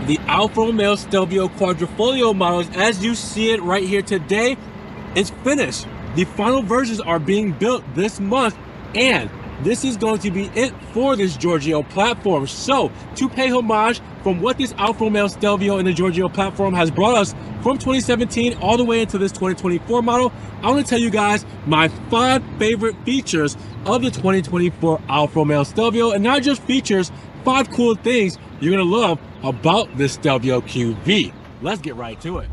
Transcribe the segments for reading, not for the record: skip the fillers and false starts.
the Alfa Romeo Stelvio Quadrifoglio models, as you see it right here today, is finished. The final versions are being built this month, and this is going to be it for this Giorgio platform. So, to pay homage from what this Alfa Romeo Stelvio and the Giorgio platform has brought us from 2017 all the way into this 2024 model, I want to tell you guys my 5 favorite features of the 2024 Alfa Romeo Stelvio, and not just features, 5 cool things you're going to love about this Stelvio QV. Let's get right to it.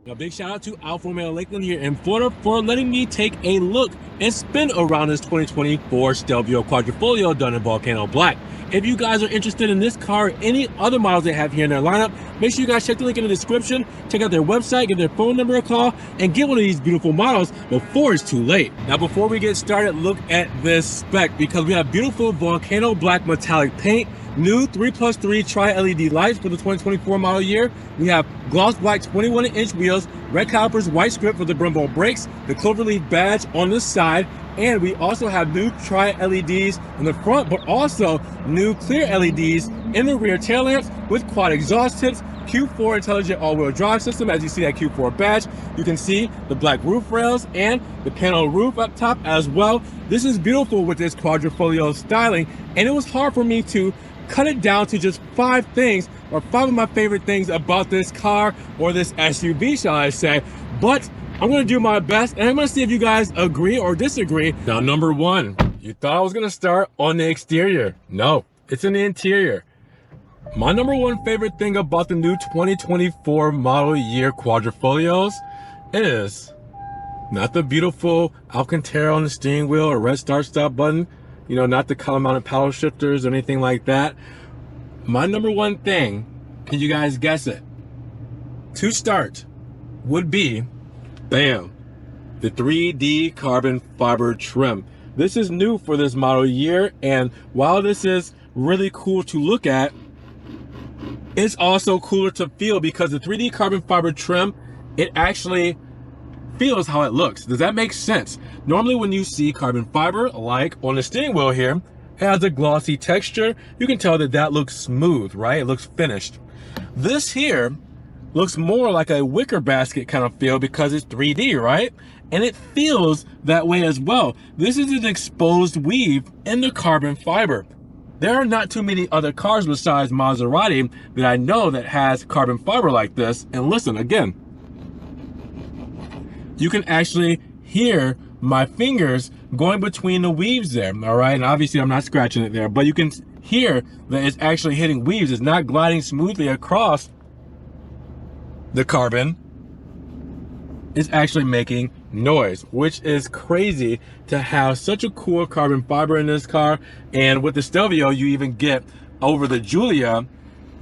A big shout out to Alfa Romeo Lakeland here in Florida for letting me take a look and spin around this 2024 Stelvio Quadrifoglio done in Volcano Black. If you guys are interested in this car or any other models they have here in their lineup, make sure you guys check the link in the description, check out their website, give their phone number a call, and get one of these beautiful models before it's too late. Now before we get started, look at this spec, because we have beautiful Volcano Black metallic paint, new 3+3 tri-LED lights for the 2024 model year. We have gloss black 21-inch wheels, red calipers, white script for the Brembo brakes, the cloverleaf badge on the side, and we also have new tri-LEDs in the front, but also new clear LEDs in the rear tail lamps with quad exhaust tips, Q4 intelligent all-wheel drive system. As you see that Q4 badge, you can see the black roof rails and the panel roof up top as well. This is beautiful with this Quadrifoglio styling, and it was hard for me to cut it down to just 5 things, or 5 of my favorite things about this car, or this SUV, shall I say. But I'm gonna do my best, and I'm gonna see if you guys agree or disagree. Now, number 1, you thought I was gonna start on the exterior. No, it's in the interior. My number 1 favorite thing about the new 2024 model year Quadrifoglios is not the beautiful Alcantara on the steering wheel or red start stop button, you know, not the column mounted paddle shifters or anything like that. My number 1 thing, can you guys guess it? To start would be, bam, the 3D carbon fiber trim. This is new for this model year, and while this is really cool to look at, it's also cooler to feel, because the 3D carbon fiber trim, it actually feels how it looks. Does that make sense? Normally when you see carbon fiber, like on the steering wheel here, it has a glossy texture. You can tell that that looks smooth, right? It looks finished. This here looks more like a wicker basket kind of feel, because it's 3D, right? And it feels that way as well. This is an exposed weave in the carbon fiber. There are not too many other cars besides Maserati that I know that has carbon fiber like this. And listen, again, you can actually hear my fingers going between the weaves there, all right? And obviously I'm not scratching it there, but you can hear that it's actually hitting weaves. It's not gliding smoothly across the carbon. It's actually making noise, which is crazy to have such a cool carbon fiber in this car. And with the Stelvio, you even get over the Giulia,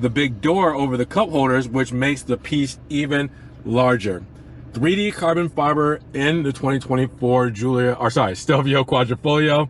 the big door over the cup holders, which makes the piece even larger. 3D carbon fiber in the 2024 Stelvio Quadrifoglio.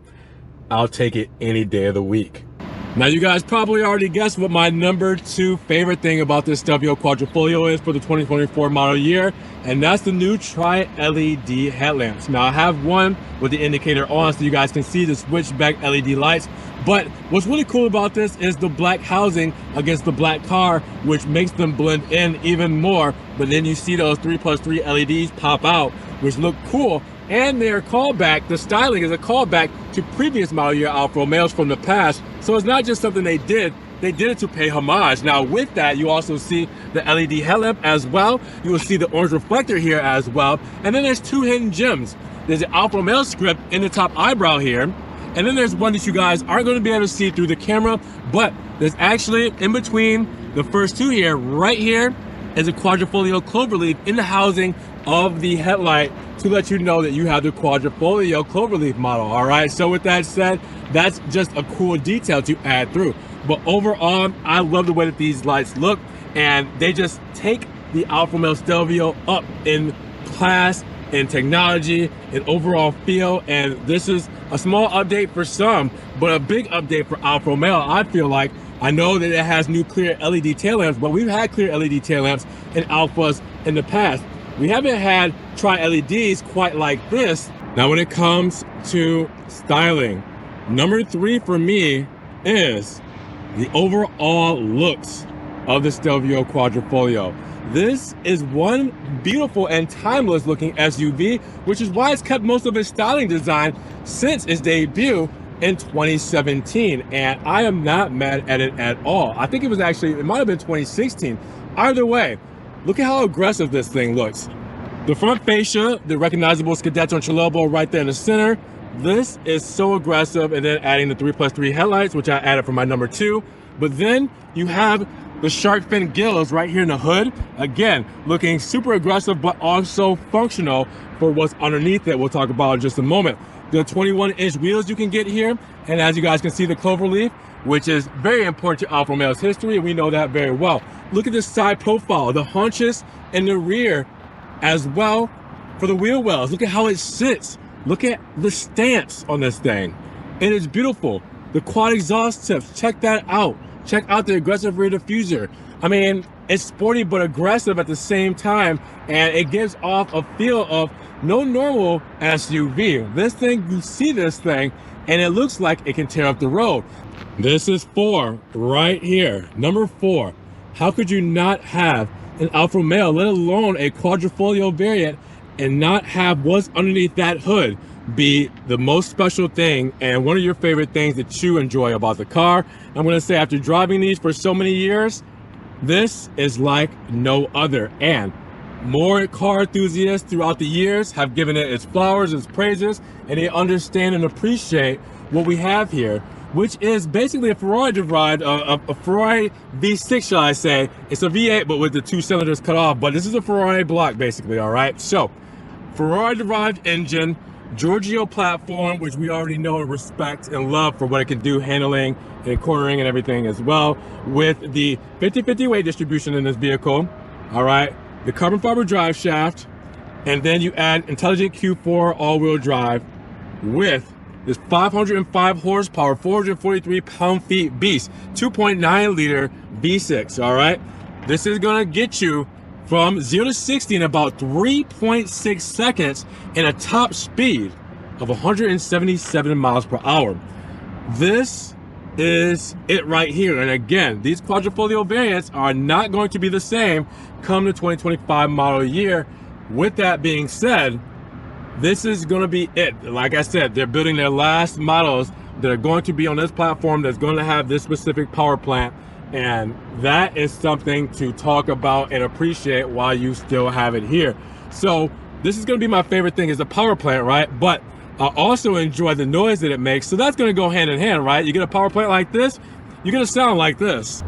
I'll take it any day of the week. Now, you guys probably already guessed what my number 2 favorite thing about this Stelvio Quadrifoglio is for the 2024 model year, and that's the new tri-LED headlamps. Now, I have one with the indicator on so you guys can see the switchback LED lights, but what's really cool about this is the black housing against the black car, which makes them blend in even more. But then you see those 3+3 LEDs pop out, which look cool. And they're a callback, the styling is a callback to previous model year Alfa Romeos from the past. So it's not just something they did it to pay homage. Now with that, you also see the LED headlamp as well. You will see the orange reflector here as well. And then there's 2 hidden gems. There's the Alfa Romeo script in the top eyebrow here. And then there's one that you guys aren't going to be able to see through the camera, but there's actually in between the first 2 here, right here, is a Quadrifoglio cloverleaf in the housing of the headlight to let you know that you have the Quadrifoglio cloverleaf model. All right, so with that said, that's just a cool detail to add through. But overall, I love the way that these lights look, and they just take the Alfa Romeo Stelvio up in class, in technology, and overall feel. And this is a small update for some, but a big update for Alfa Romeo. I feel like, I know that it has new clear LED tail lamps, but we've had clear LED tail lamps in Alfas in the past. We haven't had tri-LEDs quite like this. Now when it comes to styling, Number 3 for me is the overall looks of the Stelvio Quadrifoglio. This is one beautiful and timeless looking SUV, which is why it's kept most of its styling design since its debut in 2017. And I am not mad at it at all. I think it might have been 2016. Either way, look at how aggressive this thing looks. The front fascia, the recognizable Scudetto and Cilobo right there in the center. This is so aggressive, and then adding the 3+3 headlights, which I added for my number 2. But then you have the shark fin gills right here in the hood. Again, looking super aggressive, but also functional for what's underneath it. We'll talk about in just a moment. The 21-inch wheels you can get here. And as you guys can see, the clover leaf, which is very important to Alfa Romeo's history. We know that very well. Look at this side profile, the haunches in the rear as well for the wheel wells. Look at how it sits. Look at the stance on this thing. It is beautiful. The quad exhaust tips, check that out. Check out the aggressive rear diffuser. I mean, it's sporty but aggressive at the same time, and it gives off a feel of no normal SUV. This thing, you see this thing, and it looks like it can tear up the road. This is 4 right here. Number 4. How could you not have an Alfa Romeo, let alone a Quadrifoglio variant, and not have what's underneath that hood be the most special thing and one of your favorite things that you enjoy about the car? I'm going to say, after driving these for so many years, this is like no other. And more car enthusiasts throughout the years have given it its flowers, its praises, and they understand and appreciate what we have here, which is basically a Ferrari-derived, a Ferrari V6, shall I say. It's a V8, but with the 2 cylinders cut off, but this is a Ferrari block, basically, all right? So, Ferrari-derived engine, Giorgio platform, which we already know and respect and love for what it can do, handling and cornering and everything as well, with the 50-50 weight distribution in this vehicle, all right? The carbon fiber drive shaft, and then you add intelligent Q4 all-wheel drive with this 505 horsepower, 443 pound-feet beast, 2.9 liter V6, all right? This is gonna get you from 0 to 60 in about 3.6 seconds and a top speed of 177 miles per hour. This is it right here. And again, these Quadrifoglio variants are not going to be the same come the 2025 model year. With that being said, this is going to be it. Like I said, they're building their last models that are going to be on this platform that's going to have this specific power plant. And that is something to talk about and appreciate while you still have it here. So this is going to be my favorite thing, is the power plant, right? But I also enjoy the noise that it makes. So that's going to go hand in hand, right? You get a power plant like this, you're going to sound like this.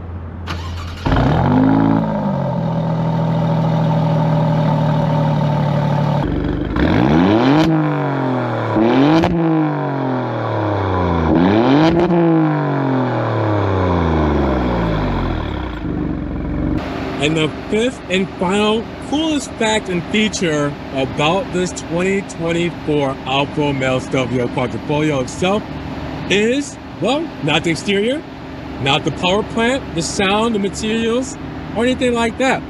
And the 5th and final coolest fact and feature about this 2024 Alfa Romeo Stelvio Quadrifoglio itself is, well, not the exterior, not the power plant, the sound, the materials, or anything like that.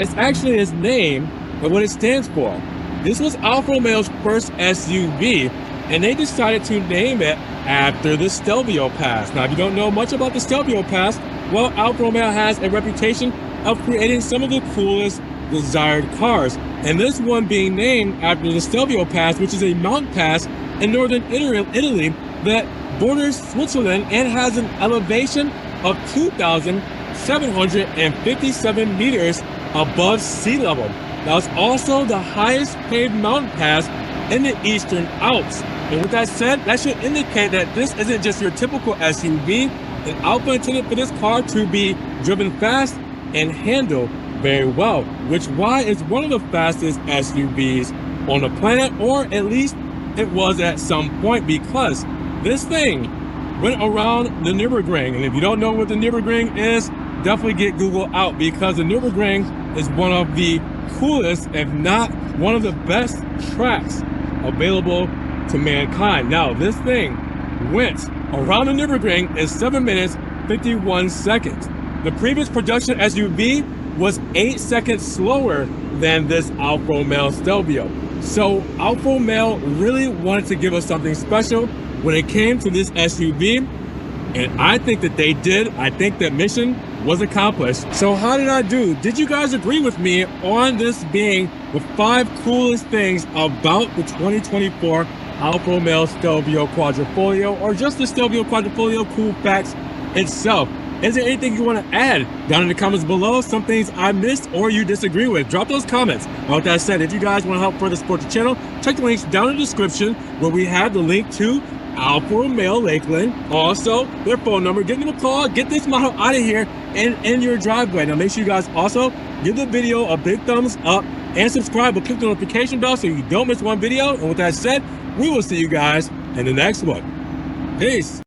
It's actually its name and what it stands for. This was Alfa Romeo's first SUV, and they decided to name it after the Stelvio past. Now, if you don't know much about the Stelvio past, well, Alfa Romeo has a reputation of creating some of the coolest desired cars, and this one being named after the Stelvio Pass, which is a mountain pass in northern Italy that borders Switzerland and has an elevation of 2,757 meters above sea level. Now, it's also the highest paved mountain pass in the Eastern Alps. And with that said, that should indicate that this isn't just your typical SUV, and Alfa intended for this car to be driven fast and handle very well, which why it's one of the fastest SUVs on the planet, or at least it was at some point, because this thing went around the Nürburgring. And if you don't know what the Nürburgring is, definitely get Google out, because the Nürburgring is one of the coolest, if not one of the best tracks available to mankind. Now, this thing went around the Nürburgring in 7 minutes 51 seconds. The previous production SUV was 8 seconds slower than this Alfa Romeo Stelvio. So Alfa Romeo really wanted to give us something special, when it came to this SUV, and I think that they did. I think that mission was accomplished. So how did I do? Did you guys agree with me on this being the 5 coolest things about the 2024 Alfa Romeo Stelvio Quadrifoglio, or just the Stelvio Quadrifoglio cool facts itself? Is there anything you want to add down in the comments below? Some things I missed or you disagree with? Drop those comments. With that said, if you guys want to help further support the channel, check the links down in the description where we have the link to Alfa Romeo Lakeland, also their phone number. Give them a call, get this model out of here and in your driveway. Now make sure you guys also give the video a big thumbs up and subscribe, but click the notification bell so you don't miss one video. And with that said, we will see you guys in the next one. Peace.